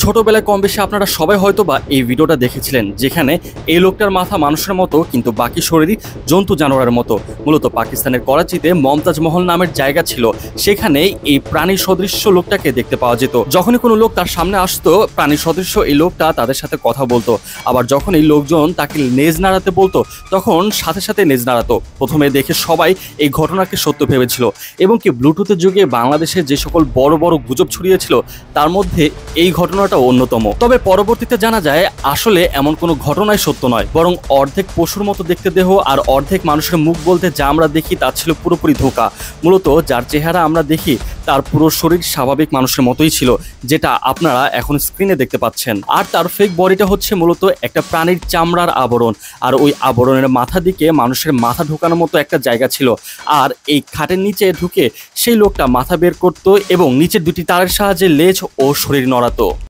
ছোটবেলায় কম বেশি আপনারা সবাই হয়তোবা এই ভিডিওটা দেখেছিলেন, যেখানে এই লোকটার মাথা মানুষের মতো কিন্তু বাকি শরীরই জন্তু জানোয়ারের মতো। মূলত পাকিস্তানের করাচিতে মমতাজ মহল নামের জায়গা ছিল, সেখানে এই প্রাণী সদৃশ্য লোকটাকে দেখতে পাওয়া যেত। যখনই কোনো লোক তার সামনে আসতো, প্রাণী সদৃশ্য এই লোকটা তাদের সাথে কথা বলতো। আবার যখন এই লোকজন তাকে লেজ নাড়াতে বলতো, তখন সাথে সাথে লেজ নাড়াতো। প্রথমে দেখে সবাই এই ঘটনাকে সত্য ভেবেছিল, এবং কি ব্লুটুথের যুগে বাংলাদেশে যে সকল বড় বড় গুজব ছড়িয়েছিল তার মধ্যে এই ঘটনাটা অন্যতম। তবে পরবর্তীতে জানা যায় আসলে এমন কোনো ঘটনাই সত্য নয়, বরং অর্ধেক পশুর মতো দেখতে দেহ আর অর্ধেক মানুষের মুখ বলতে যা আমরা দেখি তা ছিল পুরোপুরি ধোঁকা। মূলত যার চেহারা আমরা দেখি তার পুরো শরীর স্বাভাবিক মানুষের মতোই ছিল, যেটা আপনারা এখন স্ক্রিনে দেখতে পাচ্ছেন। আর তার ফেক বডিটা হচ্ছে মূলত একটা প্রাণীর চামড়ার আবরণ, আর ওই আবরণের মাথা দিকে মানুষের মাথা ঢোকানোর মতো একটা জায়গা ছিল। আর এই খাটের নিচে ঢুকে সেই লোকটা মাথা বের করতো এবং নিচের দুটি তারের সাহায্যে লেজ ও শরীর নড়াতো।